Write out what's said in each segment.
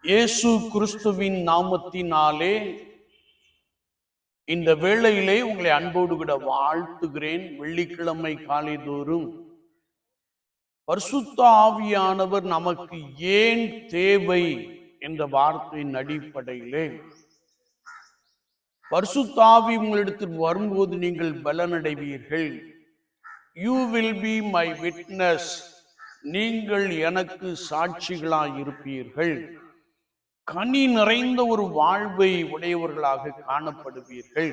இயேசு கிறிஸ்துவின் நாமத்தினாலே இந்த வேளையிலே உங்களை அன்போடு கூட வாழ்த்துகிறேன். வெள்ளிக்கிழமை காலைதோறும் பரிசுத்த ஆவியானவர் நமக்கு ஏன் தேவை என்ற வார்த்தையின் அடிப்படையிலே, பரிசுத்த ஆவி உங்களிடத்தில் வரும்போது நீங்கள் பலனடைவீர்கள். You will be my witness, நீங்கள் எனக்கு சாட்சிகளாய் இருப்பீர்கள். கனி நிறைந்த ஒரு வாழ்வை உடையவர்களாக காணப்படுவீர்கள்.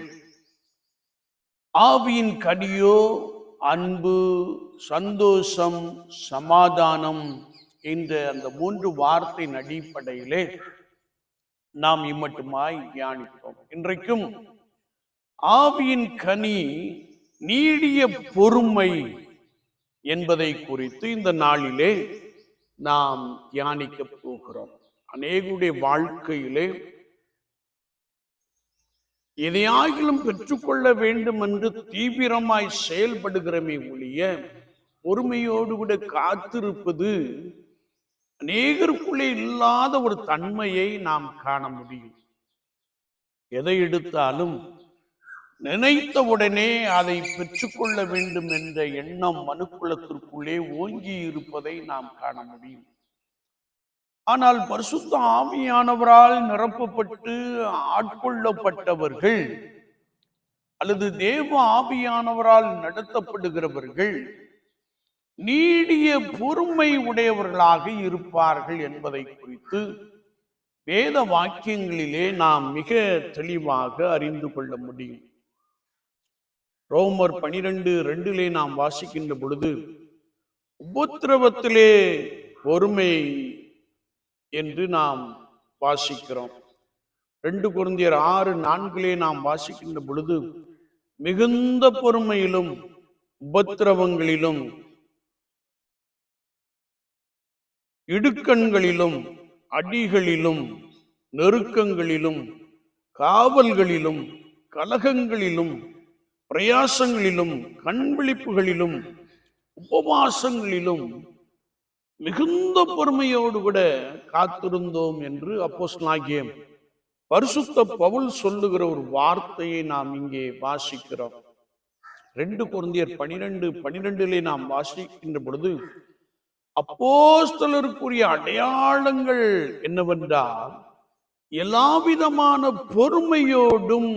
ஆவியின் கனியோ அன்பு, சந்தோஷம், சமாதானம் என்ற அந்த 3 வார்த்தையின் அடிப்படையிலே நாம் இம்மட்டுமாய் தியானிப்போம். இன்றைக்கும் ஆவியின் கனி நீடிய பொறுமை என்பதை குறித்து இந்த நாளிலே நாம் தியானிக்க போகிறோம். அநேகருடைய வாழ்க்கையிலே எதையாகிலும் பெற்றுக்கொள்ள வேண்டும் என்று தீவிரமாய் செயல்படுகிறமே ஒழிய பொறுமையோடு கூட காத்திருப்பது அநேகருக்குள்ளே இல்லாத ஒரு தன்மையை நாம் காண முடியும். எதை எடுத்தாலும் நினைத்தவுடனே அதை பெற்றுக்கொள்ள வேண்டும் என்ற எண்ணம் மனுக்குலத்திற்குள்ளே ஓங்கி இருப்பதை நாம் காண முடியும். ஆனால் பரிசுத்த ஆவியானவரால் நிரப்பப்பட்டு ஆட்கொள்ளப்பட்டவர்கள் அல்லது தேவ ஆவியானவரால் நடத்தப்படுகிறவர்கள் நீடிய பொறுமை உடையவர்களாக இருப்பார்கள் என்பதை குறித்து வேத வாக்கியங்களிலே நாம் மிக தெளிவாக அறிந்து கொள்ள முடியும். ரோமர் 12:2 நாம் வாசிக்கின்ற பொழுது உபத்திரவத்திலே பொறுமை என்று நாம் வாசிக்கிறோம். 2 கொரிந்தியர் 6:4 நாம் வாசிக்கின்ற பொழுது மிகுந்த பொறுமையிலும் உபத்திரவங்களிலும் இடுக்கண்களிலும் அடிகளிலும் நெருக்கங்களிலும் காவல்களிலும் கலகங்களிலும் பிரயாசங்களிலும் கண்விழிப்புகளிலும் உபவாசங்களிலும் மிகுந்த பொறுமையோடு கூட காத்திருந்தோம் என்று அப்போஸ்தலனாகிய பரிசுத்த பவுல் சொல்லுகிற ஒரு வார்த்தையை நாம் இங்கே வாசிக்கிறோம். 2 கொரிந்தியர் 12:12 நாம் வாசிக்கின்ற பொழுது அப்போஸ்தலருக்குரிய அடையாளங்கள் என்னவென்றால் எல்லாவிதமான பொறுமையோடும்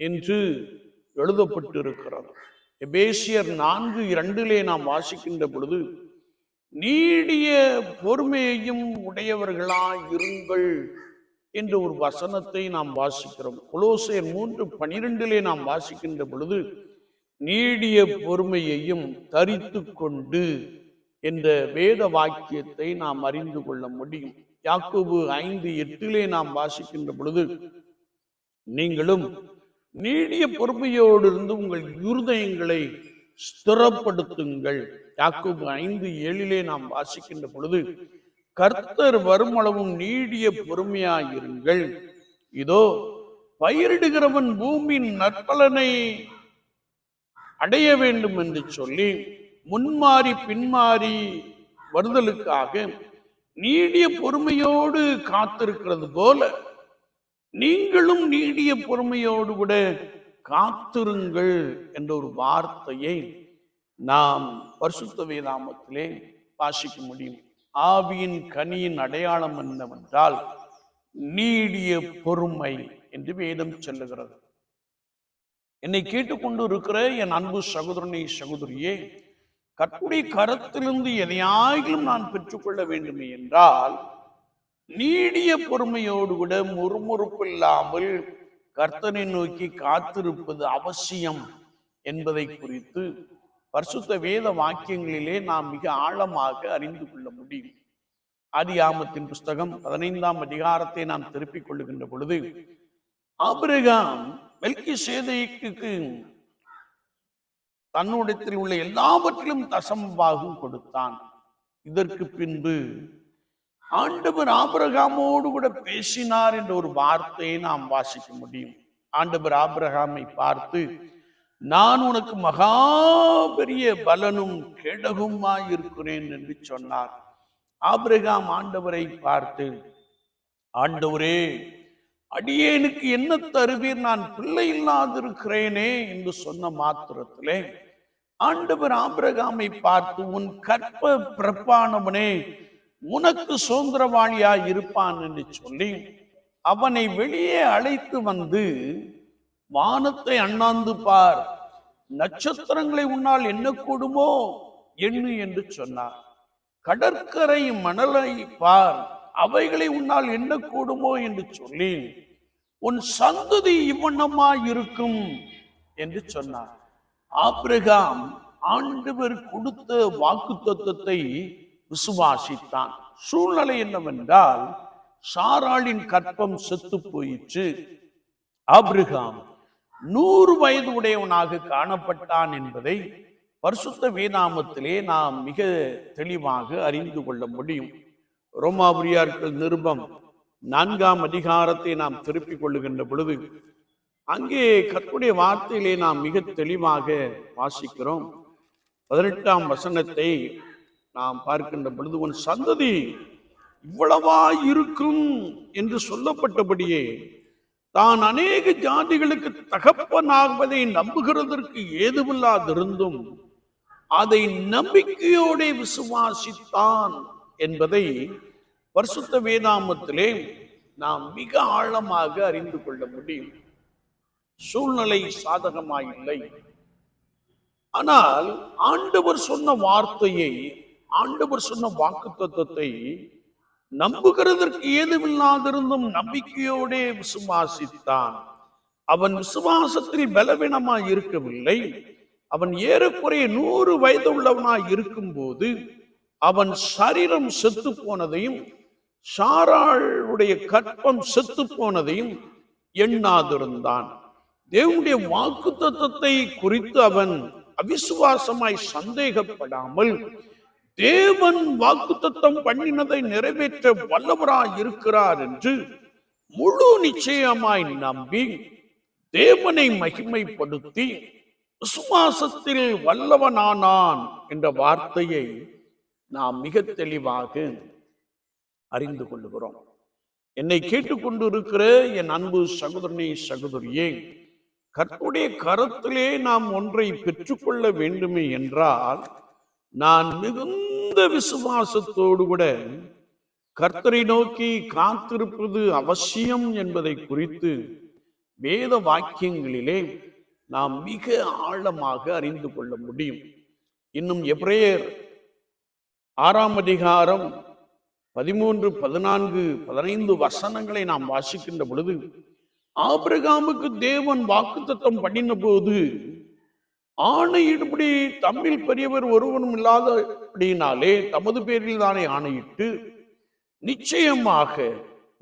என்று எழுதப்பட்டிருக்கிறது. எபேசியர் 4:2 நாம் வாசிக்கின்ற பொழுது நீடிய பொறுமையையும் உடையவர்களாய் இருங்கள் என்ற ஒரு வசனத்தை நாம் வாசிக்கிறோம். கொலோசையர் 3:12 நாம் வாசிக்கின்ற பொழுது நீடிய பொறுமையையும் தரித்து கொண்டு என்ற வேத வாக்கியத்தை நாம் அறிந்து கொள்ள முடியும். யாக்கோபு 5:8 நாம் வாசிக்கின்ற பொழுது நீங்களும் நீடிய பொறுமையோடு இருந்து உங்கள் இருதயங்களை ஸ்திரப்படுத்துங்கள். யாக்கோபு 5:7 நாம் வாசிக்கின்ற பொழுது கர்த்தர் வருமளவும் நீடிய பொறுமையாயிருங்கள். இதோ பயிரிடுகிறவன் பூமியின் நற்பலனை அடைய வேண்டும் என்று சொல்லி முன்மாறி பின்மாறி வருதலுக்காக நீடிய பொறுமையோடு காத்திருக்கிறது போல நீங்களும் நீடிய பொறுமையோடு கூட காத்திருங்கள் என்ற ஒரு வார்த்தையை நாம் பரிசுத்த வேதாகமத்திலே வாசிக்க முடியும். ஆவியின் கனியின் அடையாளம் என்னவென்றால் நீடிய பொறுமை என்று வேதம் சொல்லுகிறது. என்னை கேட்டுக்கொண்டு இருக்கிற என் அன்பு சகோதரனை சகோதரியே, கர்த்தருடைய கரத்திலிருந்து எதையாகிலும் நான் பெற்றுக்கொள்ள வேண்டுமே என்றால் நீடிய பொறுமையோடு கூட முறுமுறுப்பு இல்லாமல் கர்த்தரை நோக்கி காத்திருப்பது அவசியம் என்பதை குறித்து பரிசுத்த வேத வாக்கியங்களிலே நாம் மிக ஆழமாக அறிந்து கொள்ள முடியும். ஆதியாகமத்தின் புஸ்தகம் 15ஆம் அதிகாரத்தை நாம் திருப்பிக் கொள்ளுகின்ற பொழுது ஆபிரகாம் மெல்கிசேதேக்குக்கு தன்னுடையத்தில் உள்ள எல்லாவற்றிலும் தசமபாகம் கொடுத்தான். இதற்கு பின்பு ஆண்டவர் ஆபிரகாமோடு கூட பேசினார் என்ற ஒரு வார்த்தையை நாம் வாசிக்க முடியும். ஆண்டவர் ஆபிரகாமை பார்த்து நான் உனக்கு மகா பெரிய பலனும் கேடகமாய் இருக்கிறேன் என்று சொன்னார். ஆபிரகாம் ஆண்டவரை பார்த்து ஆண்டவரே, அடியேனுக்கு என்ன தருவீர், நான் பிள்ளை இல்லாதிருக்கிறேனே என்று சொன்ன மாத்திரத்திலே ஆண்டவர் ஆபிரகாமை பார்த்து, உன் கற்ப பிறப்பானவனே உனக்கு சுதந்திரவாளியாய் இருப்பான் என்று சொல்லி அவனை வெளியே அழைத்து வந்து, வானத்தை அண்ணாந்து பார், நட்சத்திரங்களை உன்னால் எண்ணக்கூடுமோ எண்ணு என்று சொன்னார். கடற்கரை மணலை பார், அவைகளை உன்னால் எண்ணக்கூடுமோ என்று சொல்லி உன் சந்ததி இவ்வண்ணமாய் இருக்கும் என்று சொன்னார். ஆபிரகாம் ஆண்டவர் கொடுத்த வாக்குத்தத்தத்தை விசுவாசித்தான். சூழ்நிலை என்னவென்றால், சாராளின் கற்பம் செத்து போயிற்று. ஆபிரகாம் 100 வயது உடையவனாக காணப்பட்டான் என்பதை பரிசுத்த வேதாகமத்திலே நாம் மிக தெளிவாக அறிந்து கொள்ள முடியும். ரோமாபுரியர்கள் நிருபம் 4ஆம் அதிகாரத்தை நாம் திருப்பிக் கொள்ளுகின்ற பொழுது அங்கே கர்த்தருடைய வார்த்தையிலே நாம் மிக தெளிவாக வாசிக்கிறோம். 18ஆம் வசனத்தை நாம் பார்க்கின்ற பொழுது, உன் சந்ததி இவ்வளவா இருக்கும் என்று சொல்லப்பட்டபடியே தான் அநேக ஜாதிகளுக்கு தகப்பனாகுவதை நம்புகிறதற்கு ஏதுவில்லாதிருந்தும் அதை நம்பிக்கையோட விசுவாசித்தான் என்பதை பரிசுத்த வேதாகமத்திலே நாம் மிக ஆழமாக அறிந்து கொள்ள முடியும். சூழ்நிலை சாதகமாயில்லை, ஆனால் ஆண்டவர் சொன்ன வார்த்தையை, ஆண்டவர் சொன்ன வாக்குத்தத்தத்தை நம்புகிறதற்கு ஏதுவில்லாதிருந்தும் நம்பிக்கையோட விசுவாசித்தான். அவன் விசுவாசத்தில் பலவீனமாய் இருக்கவில்லை. அவன் ஏறக்குறைய 100 வயது உள்ளவனாய் இருக்கும் போது அவன் சரீரம் செத்து போனதையும் சாராளுடைய கற்பம் செத்து போனதையும் எண்ணாதிருந்தான். தேவனுடைய வாக்குத்தத்தத்தை குறித்து அவன் அவிசுவாசமாய் சந்தேகப்படாமல், தேவன் வாக்குத்தத்தம் பண்ணினதை நிறைவேற்ற வல்லவராய் இருக்கிறார் என்று முழு நிச்சயமாய் நம்பி தேவனை மகிமைப்படுத்தி விசுவாசத்தில் வல்லவனானான் என்ற வார்த்தையை நாம் மிக தெளிவாக அறிந்து கொள்ளுகிறோம். என்னை கேட்டுக்கொண்டிருக்கிற என் அன்பு சகோதரனே, சகோதரியே, கர்த்தருடைய கரத்திலே நாம் ஒன்றை பெற்றுக்கொள்ள வேண்டுமே என்றால், நான் மிகுந்த விசுவாசத்தோடு கூட கர்த்தரை நோக்கி காத்திருப்பது அவசியம் என்பதை குறித்து வேத வாக்கியங்களிலே நாம் மிக ஆழமாக அறிந்து கொள்ள முடியும். இன்னும் எபிரேயர் 6ஆம் அதிகாரம் 13, 14, 15 வசனங்களை நாம் வாசிக்கின்ற பொழுது, ஆபிரகாமுக்கு தேவன் வாக்குத்தத்தம் பண்ணின போது ஆணையிடும்படி தம்மில் பெரியவர் ஒருவனும் இல்லாதபடியினாலே தமது பேரில் தானே ஆணையிட்டு, நிச்சயமாக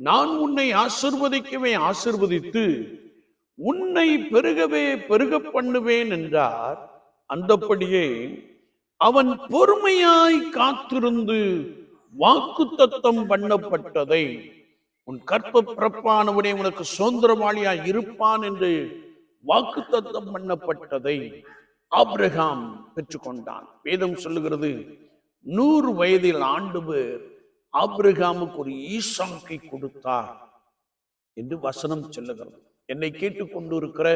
நான் உன்னை ஆசீர்வதிக்கவே ஆசீர்வதித்து உன்னை பெருகவே பெருக பண்ணுவேன் என்றார். அந்தப்படியே அவன் பொறுமையாய் காத்திருந்து வாக்குத்தத்தம் பண்ணப்பட்டதை, உன் கற்ப பிறப்பானவனே உனக்கு சுதந்திரவாளியாய் இருப்பான் என்று வாக்குத்தத்தம் பண்ணப்பட்டதை ஆபிரகாம் பெற்றுக்கொண்டான். வேதம் சொல்லுகிறது, 100 வயதில் ஆண்டவர் ஆபிரகாமுக்கு ஒரு ஈசாக்கை கொடுத்தார் என்று வசனம் சொல்லுகிறது. என்னை கேட்டுக்கொண்டிருக்கிற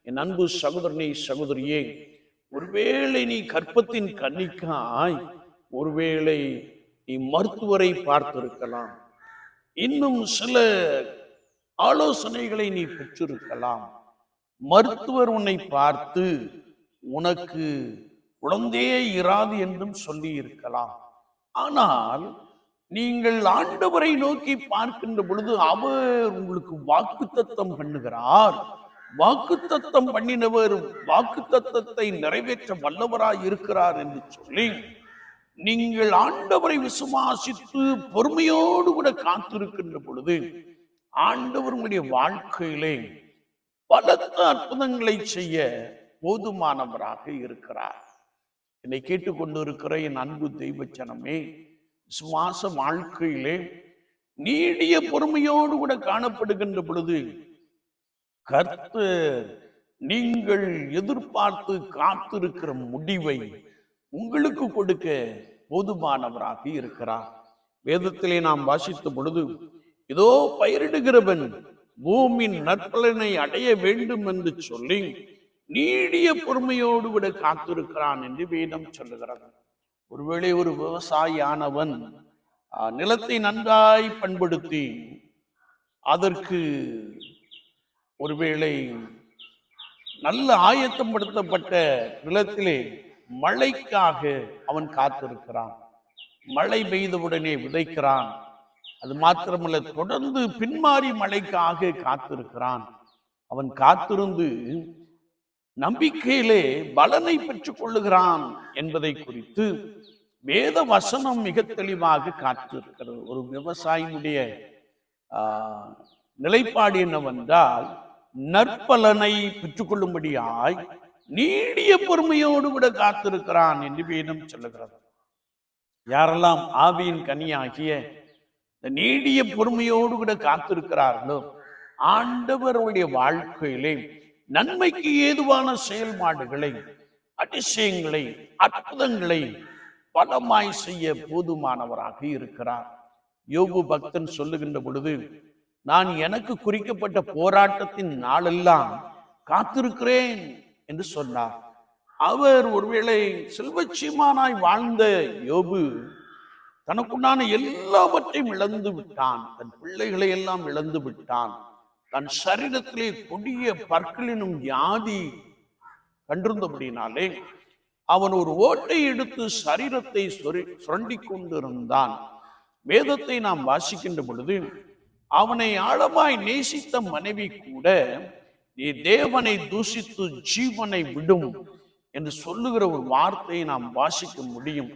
என் அன்பு சகோதரனே, சகோதரியே, ஒருவேளை நீ கற்பத்தின் கன்னிக்காய், ஒருவேளை நீ மருத்துவரை பார்த்திருக்கலாம், இன்னும் சில ஆலோசனைகளை நீ பெற்றிருக்கலாம். மருத்துவர் உன்னை பார்த்து உனக்கு குழந்தையே இராது என்றும் சொல்லி இருக்கலாம். ஆனால் நீங்கள் ஆண்டவரை நோக்கி பார்க்கின்ற பொழுது அவர் உங்களுக்கு வாக்குத்தத்தம் பண்ணுகிறார். வாக்குத்தத்தம் பண்ணினவர் வாக்குத்தத்தத்தை நிறைவேற்ற வல்லவராய் இருக்கிறார் என்று சொல்லி நீங்கள் ஆண்டவரை விசுவாசித்து பொறுமையோடு கூட காத்திருக்கின்ற பொழுது ஆண்டவர் உங்களுடைய வாழ்க்கையிலே பலத்த அற்புதங்களை செய்ய போதுமானவராக இருக்கிறார். என்னை கேட்டுக்கொண்டிருக்கிற என் அன்பு தெய்வ ஜனமே, விசுவாச வாழ்க்கையிலே நீடிய பொறுமையோடு கூட காணப்படுகின்ற பொழுது கர்த்தர் நீங்கள் எதிர்பார்த்து காத்திருக்கிற முடிவை உங்களுக்கு கொடுக்க போதுமானவராக இருக்கிறார். வேதத்திலே நாம் வாசித்த பொழுது இதோ பயிரிடுகிறவன் பூமியின் நற்பலனை அடைய வேண்டும் என்று சொல்லி நீடிய பொறுமையோடு விட காத்திருக்கிறான் என்று வேதம் சொல்லுகிறது. ஒருவேளை ஒரு விவசாயியானவன் நிலத்தை நன்றாய் பண்படுத்தி அதற்கு ஒருவேளை நல்ல ஆயத்தப்படுத்தப்பட்ட நிலத்திலே மழைக்காக அவன் காத்திருக்கிறான். மழை பெய்தவுடனே விதைக்கிறான். அது மாத்திரமல்ல, தொடர்ந்து பின்மாறி மழைக்காக காத்திருக்கிறான். அவன் காத்திருந்து நம்பிக்கையிலே பலனை பெற்றுக் கொள்ளுகிறான் என்பதை குறித்து வேத வசனம் மிக தெளிவாக காத்திருக்கிறது. ஒரு விவசாயினுடைய நிலைப்பாடு என்னவென்றால், நற்பலனை பெற்றுக்கொள்ளும்படியாய் நீடிய பொறுமையோடு கூட காத்திருக்கிறான் என்று வேதம் சொல்லுகிறது. யாரெல்லாம் ஆவியின் கனியாகிய நீடிய பொறுமையோடு கூட காத்திருக்கிறார்களோ, ஆண்டவருடைய வாழ்க்கையிலே நன்மைக்கு ஏதுவான செயல்பாடுகளை, அதிசயங்களை, அற்புதங்களை பலமாய் செய்ய போதுமானவராக இருக்கிறார். யோபு பக்தன் சொல்லுகின்ற பொழுது, நான் எனக்கு குறிக்கப்பட்ட போராட்டத்தின் நாளெல்லாம் காத்திருக்கிறேன் என்று சொன்னார். அவர் ஒருவேளை செல்வச்சீமானாய் வாழ்ந்த யோபு தனக்குண்டான எல்லாவற்றையும் இழந்து விட்டான். தன் பிள்ளைகளை எல்லாம் இழந்து விட்டான். தன் சரீரத்திலே கொடிய பற்களினும் வியாதி கண்டிருந்தபடினாலே அவன் ஒரு ஓட்டை எடுத்து சரீரத்தை சுரண்டி கொண்டிருந்தான். வேதத்தை நாம் வாசிக்கின்ற பொழுது, அவனை ஆழமாய் நேசித்த மனைவி கூட நீ தேவனை தூஷித்து ஜீவனை விடும் என்று சொல்லுகிற ஒரு வார்த்தையை நாம் வாசிக்க முடியும்.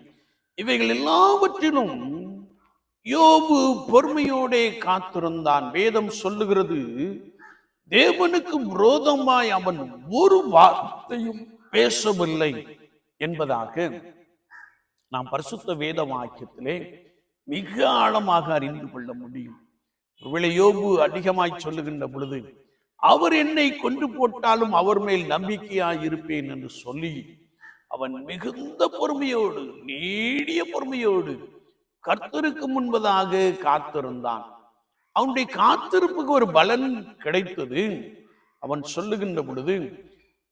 இவைகள் எல்லாவற்றிலும் யோபு பொறுமையோடே காத்திருந்தான். வேதம் சொல்லுகிறது, தேவனுக்கு விரோதமாய் அவன் ஒரு வார்த்தையும் பேசவில்லை என்பதாக நாம் பரிசுத்த வேத வாக்கியத்திலே மிக ஆழமாக அறிந்து கொள்ள முடியும். ஒருவேளை யோபு அதிகமாய் சொல்லுகின்ற பொழுது, அவர் என்னை கொண்டு போட்டாலும் அவர் மேல் நம்பிக்கையாய் இருப்பேன் என்று சொல்லி அவன் மிகுந்த பொறுமையோடு, நீடிய பொறுமையோடு கர்த்தருக்கு முன்பதாக காத்திருந்தான். அவனுடைய காத்திருப்புக்கு ஒரு பலன் கிடைத்தது. அவன் சொல்லுகின்ற பொழுது,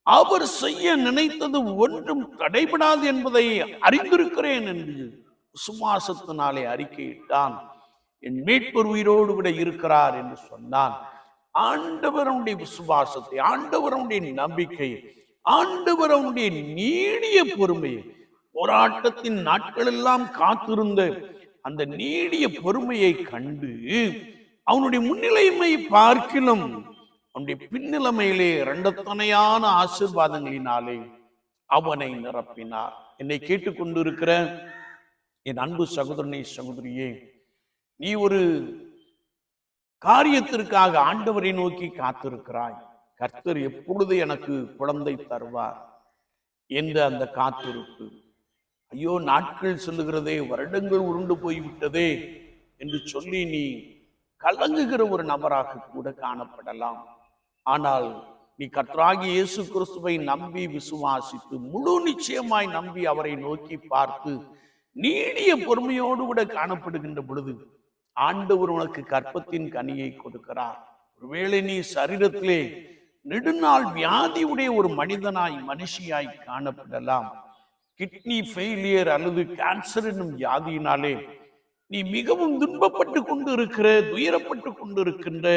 அவர் செய்ய நினைத்தது ஒன்றும் தடைபடாது என்பதை அறிந்திருக்கிறேன் என்று விசுவாசத்தினாலே அறிக்கையிட்டான். என் மீட்பர் உயிரோடு கூட இருக்கிறார் என்று சொன்னான். ஆண்டவருடைய விசுவாசத்தை, ஆண்டவருடைய நம்பிக்கை, ஆண்டவருடைய நீடிய பொறுமையை, போராட்டத்தின் நாட்கள் எல்லாம் காத்திருந்த அந்த நீடிய பொறுமையை கண்டு அவனுடைய முன்னிலைமை பார்க்கிலும் அவனுடைய பின்னிலைமையிலே இரண்டத்தனையான ஆசீர்வாதங்களினாலே அவனை நிரப்பினார். என்னை கேட்டுக்கொண்டிருக்கிற என் அன்பு சகோதரனை, சகோதரியே, நீ ஒரு காரியத்திற்காக ஆண்டவரை நோக்கி காத்திருக்கிறாய். கர்த்தர் எப்பொழுது எனக்கு குழந்தை தருவார் என்ற அந்த காத்திருப்பு, ஐயோ நாட்கள் சொல்லுகிறதே, வருடங்கள் உருண்டு போய்விட்டதே என்று சொல்லி நீ கலங்குகிற ஒரு நபராக கூட காணப்படலாம். ஆனால் நீ கர்த்தராகிய இயேசு கிறிஸ்துவை நம்பி விசுவாசித்து முழு நிச்சயமாய் நம்பி அவரை நோக்கி பார்த்து நீடிய பொறுமையோடு கூட காணப்படுகின்ற பொழுது ஆண்டவர் உனக்கு கற்பத்தின் கனியை கொடுக்கிறார். ஒருவேளை நீ சரீரத்திலே நெடுநாள் வியாதியுடைய ஒரு மனிதனாய், மனுஷியாய் காணப்படலாம். கிட்னி ஃபெயிலியர் அல்லது கேன்சர் என்னும் வியாதியினாலே நீ மிகவும் துன்பப்பட்டு கொண்டு இருக்கிற, துயரப்பட்டு கொண்டு இருக்கின்ற,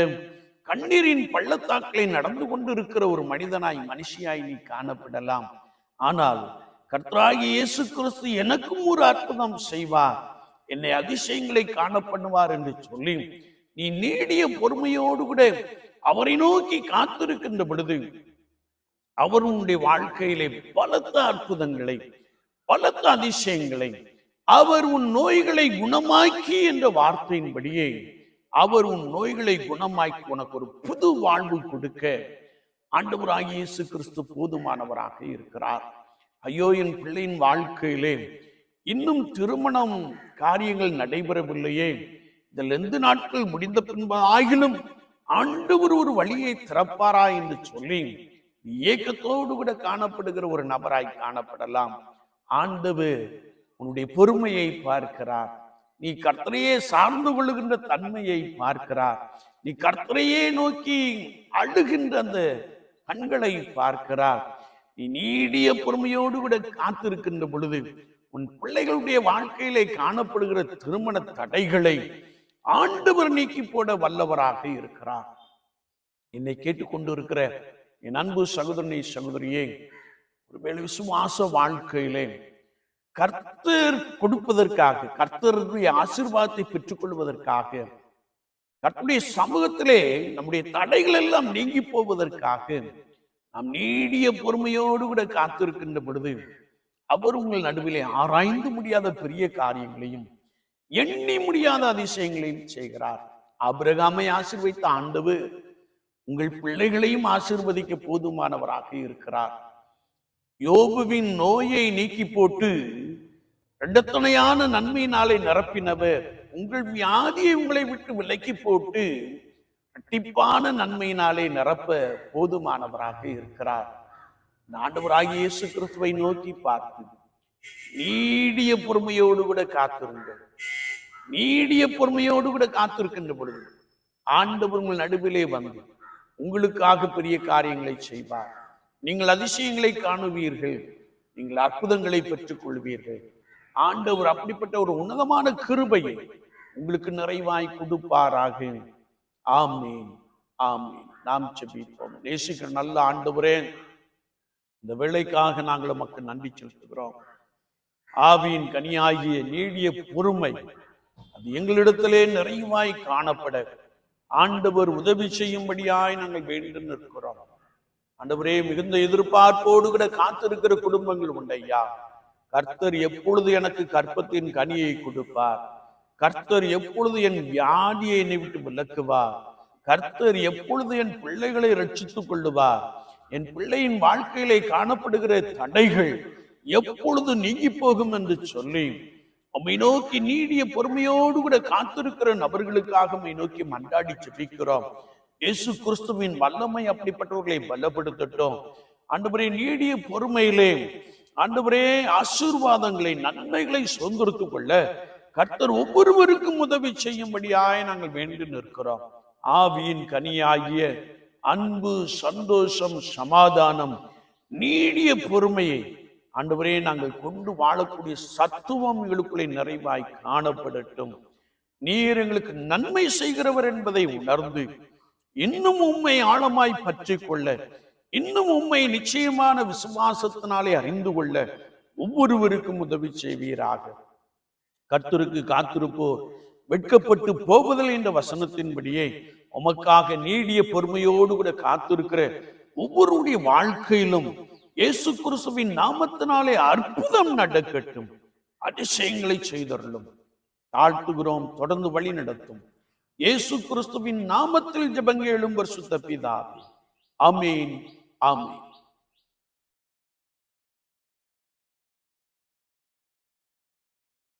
கண்ணீரின் பள்ளத்தாக்களை நடந்து கொண்டு இருக்கிற ஒரு மனிதனாய், மனுஷியாய் நீ காணப்படலாம். ஆனால் கர்த்தராகிய இயேசு கிறிஸ்து எனக்கும் ஒரு அற்புதம் செய்வார், என்னை அதிசயங்களை காணப்படுவார் என்று சொல்லி நீ நீடிய பொறுமையோடு கூட அவரை நோக்கி காத்திருக்கின்ற பொழுது அவர் உன்னுடைய வாழ்க்கையிலே பலத்த அற்புதங்களை, பலத்த அதிசயங்களை, அவர் உன் நோய்களை குணமாக்கி என்ற வார்த்தையின்படியே அவர் உன் நோய்களை குணமாக்கி உனக்கு ஒரு புது வாழ்வு கொடுக்க ஆண்டவராகிய இயேசு கிறிஸ்து போதுமானவராக இருக்கிறார். ஐயோ, என் பிள்ளையின் வாழ்க்கையிலே இன்னும் திருமணம் காரியங்கள் நடைபெறவில்லையே, இதில் 2 நாட்கள் முடிந்த பின்பு ஆகிலும் ஆண்டவர் ஒரு வழியை திறப்பாரா என்று சொல்லி ஏக்கத்தோடு கூட காணப்படுகிற ஒரு நபராய் காணப்படலாம். ஆண்டவர் உன்னுடைய பொறுமையை பார்க்கிறார். நீ கர்த்தரையே சார்ந்து கொள்ளுகின்ற தன்மையை பார்க்கிறார். நீ கர்த்தரையே நோக்கி அழுகின்ற அந்த கண்களை பார்க்கிறார். நீ நீடிய பொறுமையோடு கூட காத்திருக்கின்ற பொழுது உன் பிள்ளைகளுடைய வாழ்க்கையிலே காணப்படுகிற திருமண தடைகளை ஆண்டவர் நீக்கி போட வல்லவராக இருக்கிறார். என்னை கேட்டுக்கொண்டு இருக்கிற என் அன்பு சகோதரனை சகோதரியே, ஒருவேளை விசுவாச வாழ்க்கையிலே கர்த்தர் கொடுப்பதற்காக, கர்த்தருடைய ஆசீர்வாதத்தை பெற்றுக் கொள்வதற்காக, கர்த்தருடைய சமூகத்திலே நம்முடைய தடைகள் எல்லாம் நீங்கி போவதற்காக நாம் நீடிய பொறுமையோடு கூட காத்திருக்கின்ற பொழுது அவர் உங்கள் நடுவிலே ஆராய்ந்து முடியாத பெரிய காரியங்களையும் எண்ணி முடியாத அதிசயங்களையும் செய்கிறார். ஆபிரகாமை ஆசீர்வதித்த ஆண்டவர் உங்கள் பிள்ளைகளையும் ஆசீர்வதிக்க போதுமானவராக இருக்கிறார். யோபுவின் நோயை நீக்கி போட்டு இரண்டத்தனையான நன்மையினாலே நிரப்பினவர் உங்கள் வியாதியை உங்களை விட்டு விலக்கி போட்டு இரட்டிப்பான நன்மையினாலே நிரப்ப போதுமானவராக இருக்கிறார். ஆண்டவராகிய இயேசு கிறிஸ்துவை நோக்கி பார்த்து நீடிய பொறுமையோடு கூட காத்திருங்கள். நீடிய பொறுமையோடு கூட காத்திருக்கின்ற பொழுது ஆண்டவர் உங்கள் நடுவிலே வந்து உங்களுக்காக பெரிய காரியங்களை செய்வார். நீங்கள் அதிசயங்களை காணுவீர்கள். நீங்கள் அற்புதங்களை பெற்றுக் கொள்வீர்கள். ஆண்டவர் அப்படிப்பட்ட ஒரு உன்னதமான கிருபையை உங்களுக்கு நிறைவாய் கொடுப்பாராக. ஆமீன், ஆமீன். நாம் ஜெபிப்போம். நேசிக்கிற நல்ல ஆண்டவரே, இந்த வேளைக்காக நாங்கள் உமக்கு நன்றி செலுத்துகிறோம். ஆவியின் கனியாகிய நீடிய பொறுமை அது எங்களிடத்திலே நிறைவாய் காணப்பட ஆண்டவர் உதவி செய்யும்படியாய் நாங்கள் வேண்டி நிற்கிறோம். ஆண்டவரே, மிகுந்த எதிர்பார்ப்போடு கூட காத்திருக்கிற குடும்பங்கள் உண்டு ஐயா. கர்த்தர் எப்பொழுது எனக்கு கற்பத்தின் கனியை கொடுப்பார்? கர்த்தர் எப்பொழுது என் வியாதியை என்னை விட்டு விலக்குவார்? கர்த்தர் எப்பொழுது என் பிள்ளைகளை ரட்சித்துக் கொள்ளுவார்? என் பிள்ளையின் வாழ்க்கையிலே காணப்படுகிற தடைகள் எப்பொழுது நீங்கி போகும் என்று சொல்லி உம்மை நோக்கி நீடிய பொறுமையோடு கூட காத்திருக்கிற நபர்களுக்காக உம்மை நோக்கி மன்றாடி ஜெபிக்கிறோம். இயேசு கிறிஸ்துவின் வல்லமை அப்படிப்பட்டவர்களை பலப்படுத்தட்டும். ஆண்டவரே, நீடிய பொறுமையிலே ஆண்டவரே ஆசீர்வாதங்களை, நன்மைகளை சுதந்திரத்துக் கொள்ள கர்த்தர் ஒவ்வொருவருக்கும் உதவி செய்யும்படியாய் நாங்கள் வேண்டி நிற்கிறோம். ஆவியின் கனியாகிய அன்பு, சந்தோஷம், சமாதானம், நீடிய பொறுமையை ஆண்டவரே நாங்கள் கொண்டு வாழக்கூடிய சத்துவம் எங்களுக்குள்ளே நிறைவாய் காணப்படட்டும். நீர் எங்களுக்கு நன்மை செய்கிறவர் என்பதை உணர்ந்து இன்னும் உம்மை ஆழமாய் பற்றி கொள்ள, இன்னும் உம்மை நிச்சயமான விசுவாசத்தினாலே அறிந்து கொள்ள ஒவ்வொருவருக்கும் உதவி செய்வீராக. கர்த்தருக்கு காத்திருப்போர் வெட்கப்பட்டு போவதில்லை என்ற வசனத்தின்படியே உமக்காக நீடிய பொறுமையோடு கூட காத்திருக்கிற ஒவ்வொருடைய வாழ்க்கையிலும் இயேசு கிறிஸ்துவின் நாமத்தினாலே அற்புதம் நடக்கட்டும். அதிசயங்களை செய்தருளும். தாழ்த்துகிறோம், தொடர்ந்து வழி நடத்தும். இயேசு கிறிஸ்துவின் நாமத்தில் ஜெபங்கள் எழும்பர் சுத்த பிதாவே. ஆமீன், ஆமீன்.